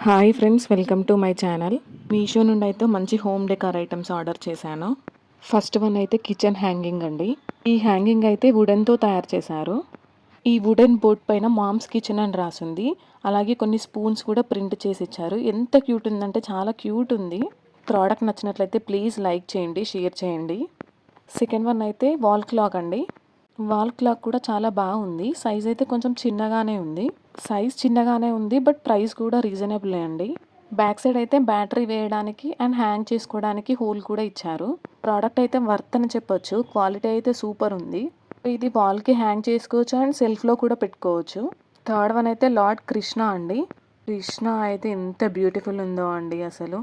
Hi friends, welcome to my channel. Meesho నుండి అయితే మంచి హోమ్ డెకార్ ఐటమ్స్ ఆర్డర్ చేశాను. ఫస్ట్ వన్ అయితే కిచెన్ హ్యాంగింగ్ అండి. ఈ హ్యాంగింగ్ అయితే వుడెన్తో తయారు చేశారు. ఈ వుడెన్ బోర్డ్ పైన మామ్స్ కిచెన్ అని రాసింది. అలాగే కొన్ని స్పూన్స్ కూడా ప్రింట్ చేసి ఇచ్చారు. ఎంత క్యూట్ ఉందంటే చాలా క్యూట్ ఉంది. ప్రోడక్ట్ నచ్చినట్లయితే ప్లీజ్ లైక్ చేయండి, షేర్ చేయండి. సెకండ్ వన్ అయితే వాల్ క్లాక్ అండి. వాల్ క్లాక్ కూడా చాలా బాగుంది. సైజ్ అయితే కొంచెం చిన్నగానే ఉంది. బట్ ప్రైస్ కూడా రీజనబులే అండి. బ్యాక్ సైడ్ అయితే బ్యాటరీ వేయడానికి అండ్ హ్యాంగ్ చేసుకోవడానికి హోల్ కూడా ఇచ్చారు. ప్రోడక్ట్ అయితే వర్త్ అని చెప్పొచ్చు. క్వాలిటీ అయితే సూపర్ ఉంది. ఇది వాల్కి హ్యాంగ్ చేసుకోవచ్చు అండ్ సెల్ఫ్లో కూడా పెట్టుకోవచ్చు. థర్డ్ వన్ అయితే లార్డ్ కృష్ణ అండి. కృష్ణ అయితే ఎంత బ్యూటిఫుల్ ఉందో అండి అసలు.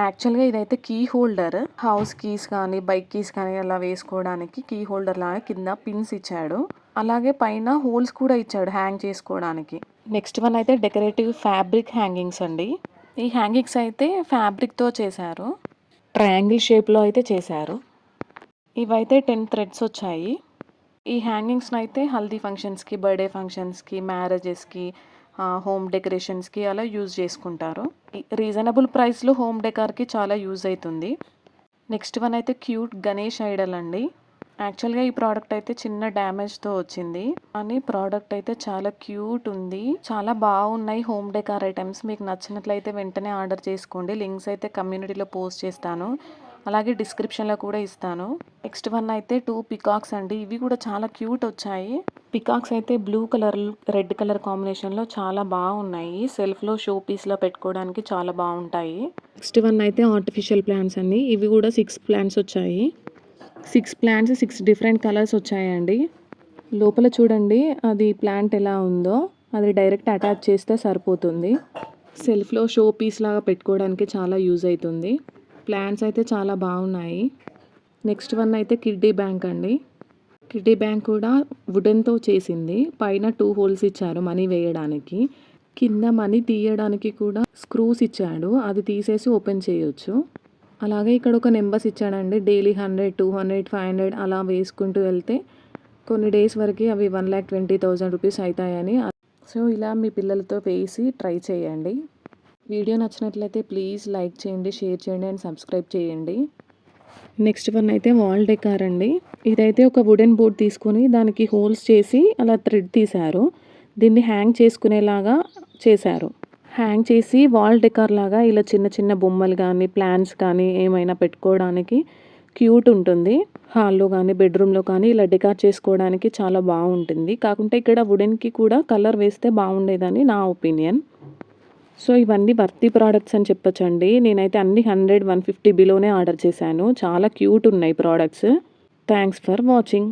యాక్చువల్గా ఇదైతే కీ హోల్డర్. హౌస్ కీస్ కానీ బైక్ కీస్ కానీ అలా వేసుకోవడానికి కీ హోల్డర్ లాగా కింద పిన్స్ ఇచ్చాడు. అలాగే పైన హోల్స్ కూడా ఇచ్చాడు హ్యాంగ్ చేసుకోవడానికి. నెక్స్ట్ వన్ అయితే డెకరేటివ్ ఫ్యాబ్రిక్ హ్యాంగింగ్స్ అండి. ఈ హ్యాంగింగ్స్ అయితే ఫ్యాబ్రిక్తో చేశారు. ట్రయాంగిల్ షేప్లో అయితే చేశారు. ఇవైతే 10 థ్రెడ్స్ వచ్చాయి. ఈ హ్యాంగింగ్స్ని అయితే హల్దీ ఫంక్షన్స్కి, బర్త్డే ఫంక్షన్స్కి, మ్యారేజెస్కి, హోమ్ డెకరేషన్స్కి అలా యూజ్ చేసుకుంటారు. రీజనబుల్ ప్రైస్లో హోమ్ డెకార్కి చాలా యూజ్ అవుతుంది. నెక్స్ట్ వన్ అయితే క్యూట్ గణేష్ ఐడల్ అండి. యాక్చువల్గా ఈ ప్రోడక్ట్ అయితే చిన్న డ్యామేజ్తో వచ్చింది, కానీ ప్రోడక్ట్ అయితే చాలా క్యూట్ ఉంది. చాలా బాగున్నాయి హోమ్ డెకార్ ఐటమ్స్. మీకు నచ్చినట్లయితే వెంటనే ఆర్డర్ చేసుకోండి. లింక్స్ అయితే కమ్యూనిటీలో పోస్ట్ చేస్తాను, అలాగే డిస్క్రిప్షన్లో కూడా ఇస్తాను. నెక్స్ట్ వన్ అయితే 2 పికాక్స్ అండి. ఇవి కూడా చాలా క్యూట్ వచ్చాయి. పికాక్స్ అయితే బ్లూ కలర్, రెడ్ కలర్ కాంబినేషన్లో చాలా బాగున్నాయి. సెల్ఫ్లో షో పీస్లో పెట్టుకోవడానికి చాలా బాగుంటాయి. నెక్స్ట్ వన్ అయితే ఆర్టిఫిషియల్ ప్లాంట్స్ అండి. ఇవి కూడా 6 ప్లాంట్స్ వచ్చాయి. 6 ప్లాంట్స్ 6 డిఫరెంట్ కలర్స్ వచ్చాయండి. లోపల చూడండి అది ప్లాంట్ ఎలా ఉందో. అది డైరెక్ట్ అటాచ్ చేస్తే సరిపోతుంది. సెల్ఫ్లో షో పీస్ లాగా పెట్టుకోవడానికి చాలా యూజ్ అవుతుంది. ప్లాంట్స్ అయితే చాలా బాగున్నాయి. నెక్స్ట్ వన్ అయితే కిడ్డీ బ్యాంక్ అండి. కిడ్డీ బ్యాంక్ కూడా వుడెన్తో చేసింది. పైన 2 హోల్స్ ఇచ్చారు మనీ వేయడానికి. కింద మనీ తీయడానికి కూడా స్క్రూస్ ఇచ్చాడు. అది తీసేసి ఓపెన్ చేయొచ్చు. అలాగే ఇక్కడ ఒక నెంబర్స్ ఇచ్చాడండి. డైలీ 100, 200, 500 అలా వేసుకుంటూ వెళ్తే కొన్ని డేస్ వరకు అవి 1,20,000 రూపీస్ అవుతాయని. సో ఇలా మీ పిల్లలతో వేసి ట్రై చేయండి. వీడియో నచ్చినట్లయితే ప్లీజ్ లైక్ చేయండి, షేర్ చేయండి అండ్ సబ్స్క్రైబ్ చేయండి. నెక్స్ట్ వన్ అయితే వాల్ డెకార్ అండి. ఇదైతే ఒక వుడెన్ బోర్డ్ తీసుకొని దానికి హోల్స్ చేసి అలా థ్రెడ్ తీశారు. దీన్ని హ్యాంగ్ చేసుకునేలాగా చేశారు. హ్యాంగ్ చేసి వాల్ డెకార్ లాగా ఇలా చిన్న చిన్న బొమ్మలు కానీ ప్లాంట్స్ కానీ ఏమైనా పెట్టుకోవడానికి క్యూట్ ఉంటుంది. హాల్లో కానీ బెడ్రూమ్లో కానీ ఇలా డెకార్ చేసుకోవడానికి చాలా బాగుంటుంది. కాకుంటే ఇక్కడ వుడెన్కి కూడా కలర్ వేస్తే బాగుండేదని నా ఒపీనియన్. సో ఇవన్నీ వర్తీ ప్రోడక్ట్స్ అని చెప్పొచ్చండి. నేనైతే అన్ని 100, 150 బిలోనే ఆర్డర్ చేశాను. చాలా క్యూట్ ఉన్నాయి ప్రోడక్ట్స్. Thanks for watching.